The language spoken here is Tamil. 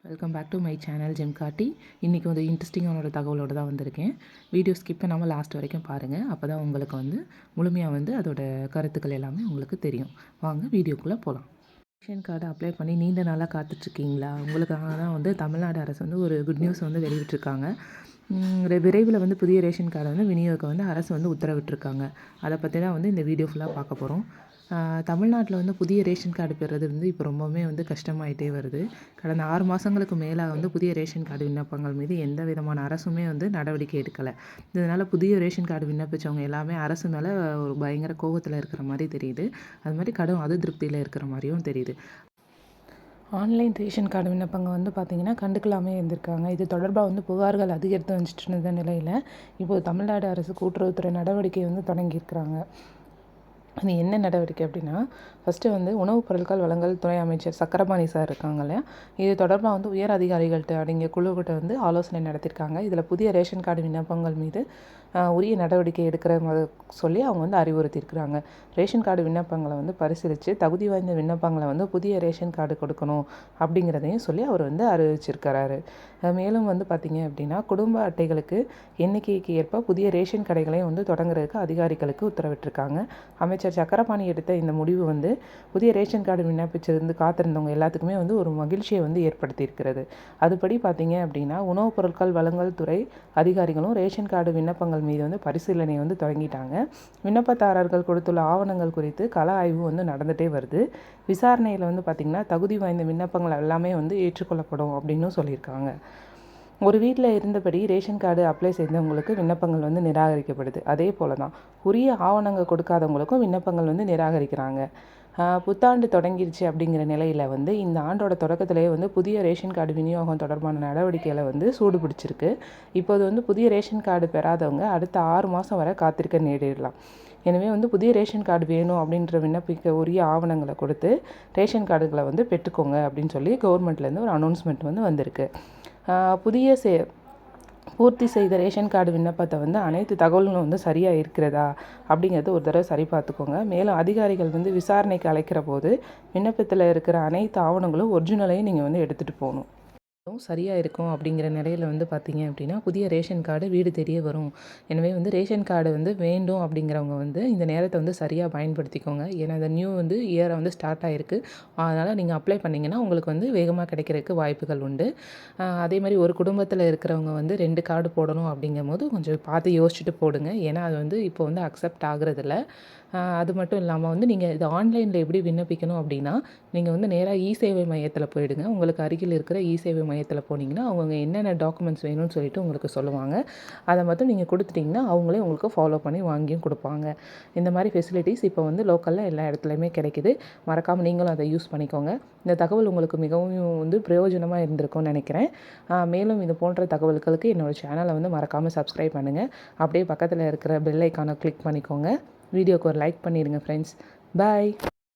Welcome back to my channel ஜெம் காட்டி. இன்றைக்கி வந்து இன்ட்ரெஸ்டிங்கான ஒரு தகவலோடு தான் வந்திருக்கேன். வீடியோ ஸ்கிப் பண்ணாமல் லாஸ்ட் வரைக்கும் பாருங்கள். அப்போ தான் உங்களுக்கு வந்து முழுமையாக வந்து அதோட கருத்துக்கள் எல்லாமே உங்களுக்கு தெரியும். வாங்க வீடியோக்குள்ளே போகலாம். ரேஷன் கார்டு அப்ளை பண்ணி நீண்ட நாளாக காத்துட்ருக்கீங்களா? உங்களுக்காக தான் வந்து தமிழ்நாடு அரசு வந்து ஒரு குட் நியூஸ் வந்து வெளியிட்டிருக்காங்க. விரைவில் வந்து புதிய ரேஷன் கார்டை வந்து விநியோகிக்க வந்து அரசு வந்து உத்தரவிட்டிருக்காங்க. அதை பற்றி தான் வந்து இந்த வீடியோ ஃபுல்லாக பார்க்க போகிறோம். தமிழ்நாட்டில் வந்து புதிய ரேஷன் கார்டு பெறுறது வந்து இப்போ ரொம்பவுமே வந்து கஷ்டமாயிட்டே வருது. கடந்த 6 மாதங்களுக்கு மேலாக வந்து புதிய ரேஷன் கார்டு விண்ணப்பங்கள் மீது எந்த விதமான அரசுமே வந்து நடவடிக்கை எடுக்கலை. இதனால் புதிய ரேஷன் கார்டு விண்ணப்பித்தவங்க எல்லாமே அரசு மேலே ஒரு பயங்கர கோபத்தில் இருக்கிற மாதிரி தெரியுது. அது மாதிரி கடும் அதிருப்தியில் இருக்கிற மாதிரியும் தெரியுது. ஆன்லைன் ரேஷன் கார்டு விண்ணப்பங்க வந்து பார்த்திங்கன்னா கண்டுக்கலாமே இருந்திருக்காங்க. இது தொடர்பாக வந்து புகார்கள் அதிகரித்து வந்துட்டு இருந்த நிலையில் இப்போது தமிழ்நாடு அரசு கூட்டுறவுத்துறை நடவடிக்கை வந்து தொடங்கியிருக்கிறாங்க. அது என்ன நடவடிக்கை அப்படின்னா, ஃபஸ்ட்டு வந்து உணவுப் பொருட்கள் வழங்கல் துறை அமைச்சர் சக்கரபாணி சார் இருக்காங்க இல்லையா, இது தொடர்பாக வந்து உயர் அதிகாரிகள்கிட்ட அடங்கிய குழுக்கிட்ட வந்து ஆலோசனை நடத்தியிருக்காங்க. இதில் புதிய ரேஷன் கார்டு விண்ணப்பங்கள் மீது உரிய நடவடிக்கை எடுக்கிற சொல்லி அவங்க வந்து அறிவுறுத்தியிருக்கிறாங்க. ரேஷன் கார்டு விண்ணப்பங்களை வந்து பரிசீலித்து தகுதி வாய்ந்த விண்ணப்பங்களை வந்து புதிய ரேஷன் கார்டு கொடுக்கணும் அப்படிங்கிறதையும் சொல்லி அவர் வந்து அறிவிச்சிருக்கிறாரு. மேலும் வந்து பார்த்திங்க அப்படின்னா, குடும்ப அட்டைகளுக்கு எண்ணிக்கைக்கு ஏற்ப புதிய ரேஷன் கடைகளையும் வந்து தொடங்குறதுக்கு அதிகாரிகளுக்கு உத்தரவிட்டிருக்காங்க. அமைச்சர் சக்கரபாணி எடுத்த இந்த முடிவு வந்து புதிய ரேஷன் கார்டு விண்ணப்பிச்சிருந்து காத்திருந்தவங்க எல்லாத்துக்குமே வந்து ஒரு மகிழ்ச்சியை வந்து ஏற்படுத்தியிருக்கிறது. அதுபடி பார்த்திங்க அப்படின்னா, உணவுப் பொருட்கள் வழங்கல் துறை அதிகாரிகளும் ரேஷன் கார்டு விண்ணப்பங்கள் மீது வந்து பரிசீலனை வந்து தொடங்கிட்டாங்க. விண்ணப்பதாரர்கள் கொடுத்துள்ள ஆவணங்கள் குறித்து கள ஆய்வு வந்து நடந்துகிட்டே வருது. விசாரணையில் வந்து பார்த்திங்கன்னா தகுதி வாய்ந்த விண்ணப்பங்கள் எல்லாமே வந்து ஏற்றுக்கொள்ளப்படும் அப்படின்னு சொல்லியிருக்காங்க. ஒரு வீட்டில் இருந்தபடி ரேஷன் கார்டு அப்ளை செய்தவங்களுக்கு விண்ணப்பங்கள் வந்து நிராகரிக்கப்படுது. அதே போல் தான் உரிய ஆவணங்கள் கொடுக்காதவங்களுக்கும் விண்ணப்பங்கள் வந்து நிராகரிக்கிறாங்க. புத்தாண்டு தொடங்கிருச்சு அப்படிங்கிற நிலையில் வந்து இந்த ஆண்டோட தொடக்கத்திலேயே வந்து புதிய ரேஷன் கார்டு விநியோகம் தொடர்பான நடவடிக்கைகளை வந்து சூடு பிடிச்சிருக்கு. இப்போது வந்து புதிய ரேஷன் கார்டு பெறாதவங்க அடுத்த 6 மாதம் வரை காத்திருக்க நேரிடலாம். எனவே வந்து புதிய ரேஷன் கார்டு வேணும் அப்படின்ற விண்ணப்பிக்க உரிய ஆவணங்களை கொடுத்து ரேஷன் கார்டுகளை வந்து பெற்றுக்கோங்க அப்படின்னு சொல்லி கவர்மெண்ட்லேருந்து ஒரு அனௌன்ஸ்மெண்ட் வந்து வந்திருக்கு. புதிய பூர்த்தி செய்த ரேஷன் கார்டு விண்ணப்பத்தை வந்து அனைத்து தகவல்களும் வந்து சரியாக இருக்கிறதா அப்படிங்கிறது ஒரு தடவை சரி பார்த்துக்கோங்க. மேலும் அதிகாரிகள் வந்து விசாரணைக்கு அழைக்கிற போது விண்ணப்பத்தில் இருக்கிற அனைத்து ஆவணங்களும் ஒரிஜினலையும் நீங்கள் வந்து எடுத்துகிட்டு போகணும். சரியாக இருக்கும் அப்படிங்கிற நிலையில் வந்து பார்த்திங்க அப்படின்னா புதிய ரேஷன் கார்டு வீடு தேடியே வரும். எனவே வந்து ரேஷன் கார்டு வந்து வேண்டும் அப்படிங்கிறவங்க வந்து இந்த நேரத்தை வந்து சரியாக பயன்படுத்திக்கோங்க. ஏன்னா இந்த நியூ வந்து இயரை வந்து ஸ்டார்ட் ஆகிருக்கு. அதனால் நீங்கள் அப்ளை பண்ணிங்கன்னா உங்களுக்கு வந்து வேகமாக கிடைக்கிறதுக்கு வாய்ப்புகள் உண்டு. அதே மாதிரி ஒரு குடும்பத்தில் இருக்கிறவங்க வந்து 2 கார்டு போடணும் அப்படிங்கும் போது கொஞ்சம் பார்த்து யோசிச்சுட்டு போடுங்க. ஏன்னா அது வந்து இப்போ வந்து அக்செப்ட் ஆகுறதில்ல. அது மட்டும் இல்லாமல் வந்து நீங்கள் இது ஆன்லைனில் எப்படி விண்ணப்பிக்கணும் அப்படின்னா, நீங்கள் வந்து நேராக இ-சேவை மையத்தில் போயிடுங்க. உங்களுக்கு அருகில் இருக்கிற இ-சேவை மையத்தில் போனீங்கன்னா அவங்க என்னென்ன டாக்குமெண்ட்ஸ் வேணும்னு சொல்லிட்டு உங்களுக்கு சொல்லுவாங்க. அதை மட்டும் நீங்கள் கொடுத்துட்டிங்கன்னா அவங்களே உங்களுக்கு ஃபாலோ பண்ணி வாங்கியும் கொடுப்பாங்க. இந்த மாதிரி ஃபெசிலிட்டிஸ் இப்போ வந்து லோக்கலில் எல்லா இடத்துலையுமே கிடைக்குது. மறக்காமல் நீங்களும் அதை யூஸ் பண்ணிக்கோங்க. இந்த தகவல் உங்களுக்கு மிகவும் வந்து பிரயோஜனமாக இருந்திருக்கும்னு நினைக்கிறேன். மேலும் இது போன்ற தகவல்களுக்கு என்னோடய சேனலை வந்து மறக்காமல் சப்ஸ்கிரைப் பண்ணுங்கள். அப்படியே பக்கத்தில் இருக்கிற பெல் ஐக்கானை கிளிக் பண்ணிக்கோங்க. வீடியோக்கு ஒரு லைக் பண்ணிடுங்க ஃப்ரெண்ட்ஸ். பாய்.